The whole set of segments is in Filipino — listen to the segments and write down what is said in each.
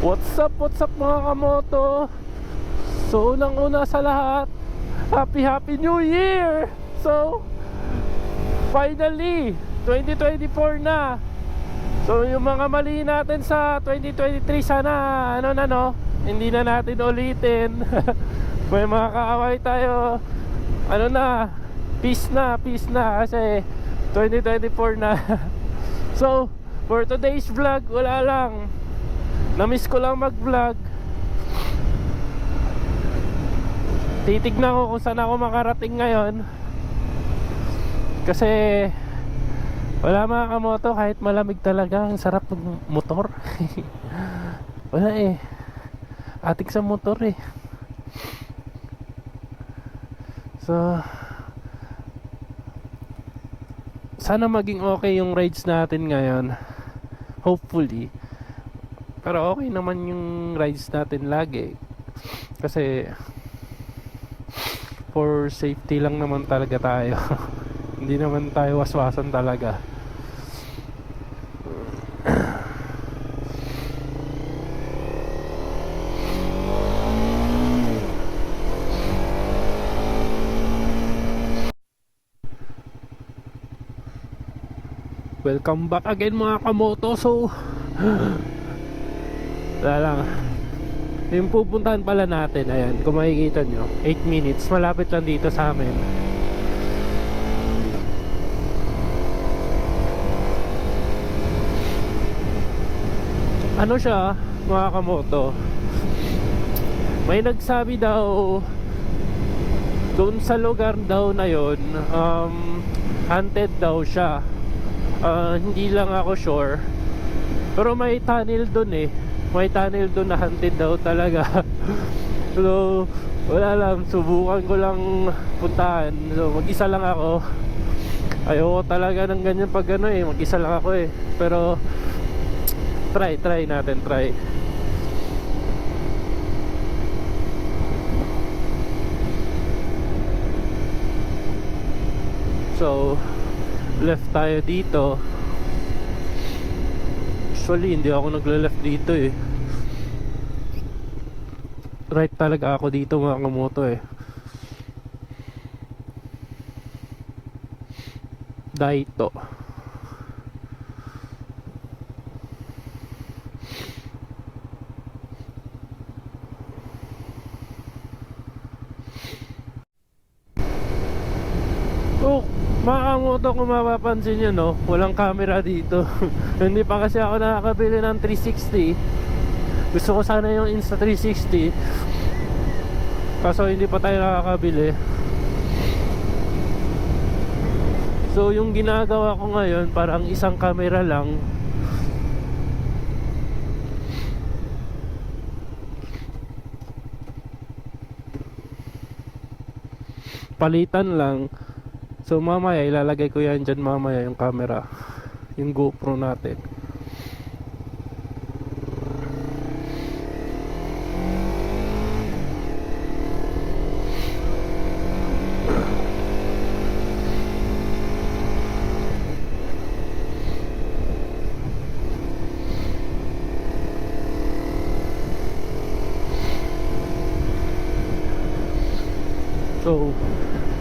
What's up mga kamoto? So unang-una sa lahat, Happy New Year! So finally 2024 na. So yung mga mali natin sa 2023, sana hindi na natin ulitin. May mga kaaway tayo, peace na kasi 2024 na. So for today's vlog, wala lang, na-miss ko lang mag-vlog. Titignan ko kung saan ako makarating ngayon, kasi wala mga kamoto, kahit malamig talaga, ang sarap ng motor. Wala atik sa motor So sana maging okay yung rides natin ngayon, hopefully. Pero okay naman yung rides natin lagi, kasi for safety lang naman talaga tayo. Hindi naman tayo waswasan talaga. Welcome back again mga kamoto. So wala lang, yung pupuntahan pala natin, ayan, kung makikita nyo, 8 minutes, malapit lang dito sa amin. Ano siya mga kamoto, may nagsabi daw doon sa lugar daw na yon, haunted daw siya. Hindi lang ako sure, pero may tunnel doon may tunnel doon na haunted daw talaga. So wala lang, subukan ko lang puntahan. So mag-isa lang ako, ayoko talaga ng ganyan pag mag-isa lang ako pero try natin. So left tayo dito. Actually hindi ako nagle-left dito right talaga ako dito mga kamoto Daito. Oh, mga kamoto, kung mapapansin nyo walang camera dito. Hindi pa kasi ako nakakabili ng 360. Gusto ko sana yung Insta360, kaso hindi pa tayo nakakabili. So yung ginagawa ko ngayon, parang isang camera lang. Palitan lang. So mamaya ilalagay ko yan dyan, mamaya yung camera, yung GoPro natin. So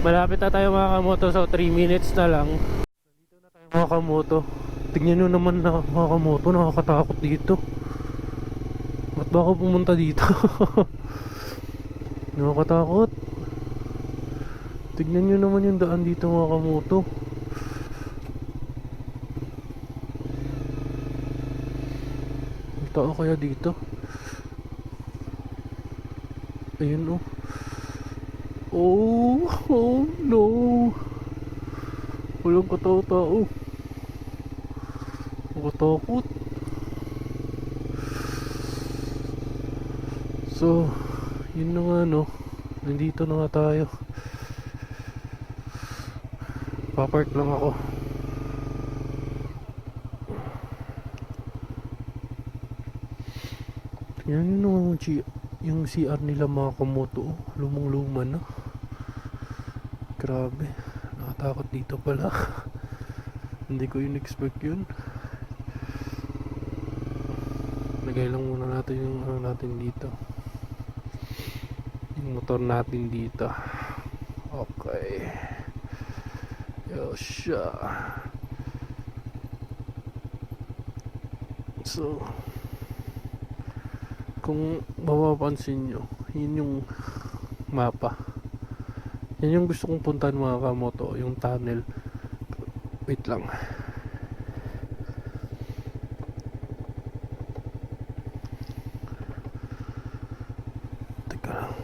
malapit na tayo mga kamoto. So 3 minutes na lang, nandito na tayo mga kamoto. Tingnan nyo naman na mga kamoto, nakakatakot dito. Ba't ba ako pumunta dito? Nakakatakot. Tingnan nyo naman yung daan dito mga kamoto. May tao kaya dito? Ayun Oh no, walang katao-tao. Nakatakot. So yun na nga nandito na nga tayo. Papark lang ako. Yan yung CR nila mga kamoto. Lumang-luma na. Grabe, nakatakot dito pala. Hindi ko yun expect yun. lagay lang muna natin yung ano natin dito, yung motor natin dito. Okay, yosha. So kung mapapansin nyo, yun yung mapa, yan yung gusto kong puntahan mga kamoto, yung tunnel. Wait lang. Teka lang.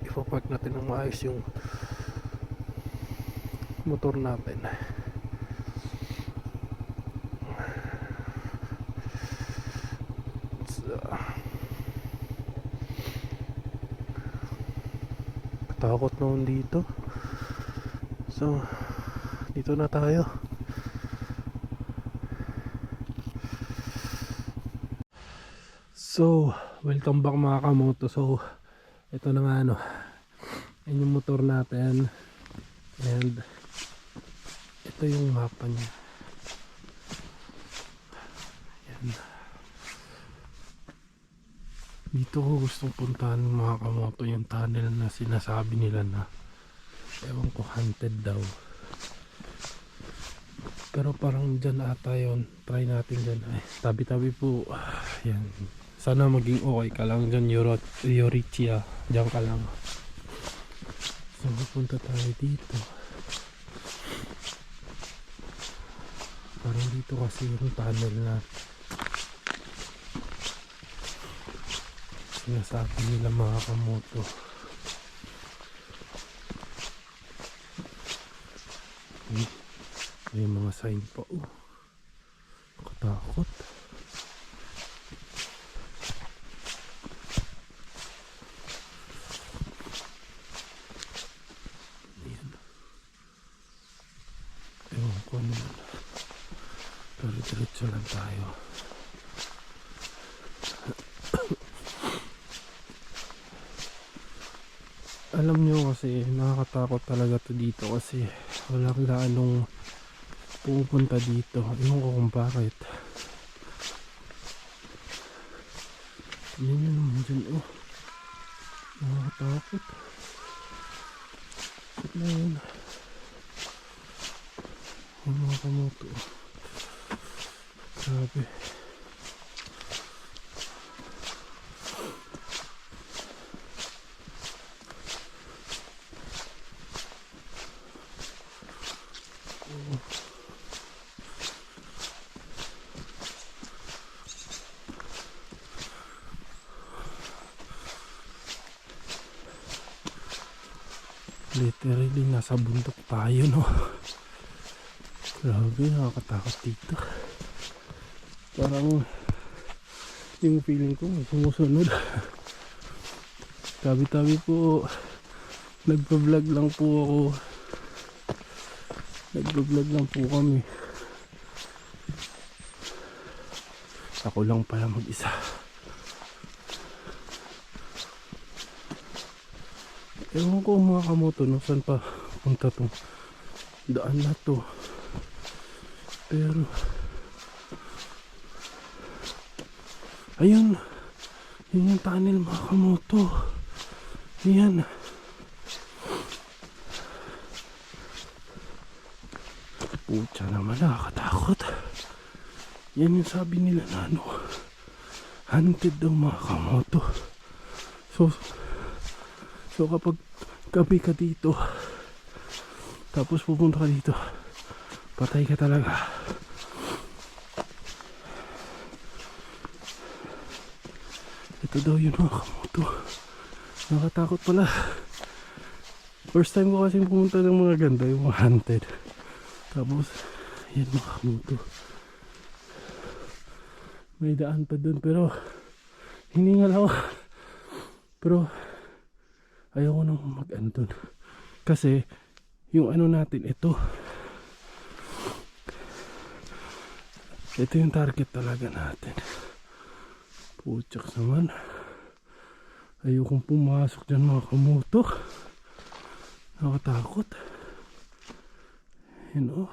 Ipapark natin ng maayos yung motor natin. So, katakot naman dito. So, dito na tayo. So, welcome back mga kamoto. So, ito na nga ano, yan yung motor natin. And ito yung mapa niya. Yan. Dito ko gustong puntahan mga kamoto, yung tunnel na sinasabi nila na ewan ko, haunted daw. Pero parang dyan ata yun. Try natin dyan. Ay, tabi-tabi po. Yan. Sana maging okay ka lang dyan, Euritia. Dyan ka lang. So, mapunta tayo dito. Parang dito kasi yung tunnel na sinasabi nila mga kamoto. May mga sign pa. Katakot. Ayan. Ewan ko ano yan. Pero diretso lang tayo. Alam nyo kasi nakakatakot talaga to dito kasi walang gaanong pupunta dito. Ewan ko kung bakit. Tingnan nyo naman dyan. Oh, nakakatakot. Bakit na yun? Ang mga kamoto. Grabe. Literally nasa bundok tayo, no? Grabe, nakakatakot dito. Parang yung feeling ko may sumusunod. Tabi-tabi po. Nagpa-vlog lang po ako. Nagpa-vlog lang po kami. Ako lang pala mag-isa. Ewan ko mga kamoto, no, saan pa punta tong daan na to. Pero ayun, yun yung tunnel mga kamoto. Yan. Pucha naman, nakakatakot. Yan yung sabi nila na ano, haunted daw mga kamoto. So kapag gabi ka dito, tapos pupunta ka dito, patay ka talaga. Ito daw yun mga kamoto. Nakatakot pala. First time ko kasi pumunta ng mga ganda, yung mga haunted. Tapos yan mga kamoto, may daan pa dun pero hiningal ako. Pero ayaw ko nang mag-ano dun kasi yung ano natin, ito yung target talaga natin. Puchaks naman, ayaw kong pumasok dyan mga kamoto. Nakatakot. You know,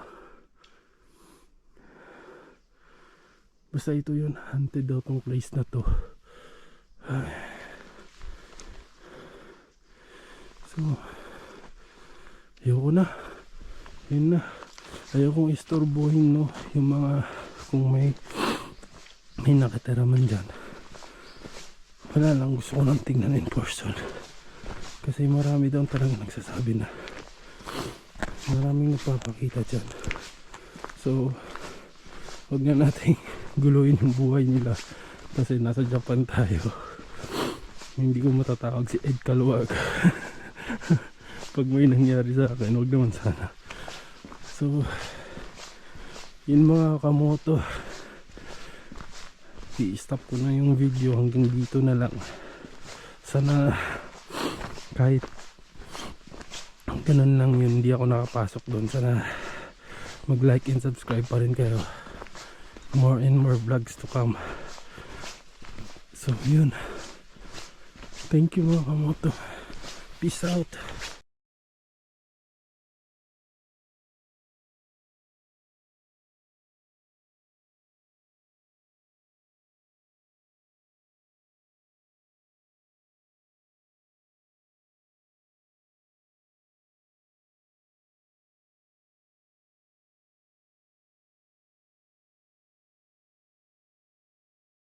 Basta ito yun, haunted daw tong place na to. Ay. So ayoko na, yun na, ayokong istorbohin, no, yung mga, kung may nakatira man dyan. Wala lang, gusto ko nang tingnan in person kasi marami daw talaga nagsasabi na maraming nagpapakita dyan. So huwag na nating guluhin yung buhay nila kasi nasa Japan tayo. Hindi ko matatawag si Ed Kaluwag pag may nangyari sa akin, huwag naman sana. So yun mga kamoto, i-stop ko na yung video hanggang dito na lang. Sana kahit ganun lang yun, hindi ako nakapasok doon. Sana mag like and subscribe pa rin kayo. More and more vlogs to come. So yun, thank you mga kamoto, peace out.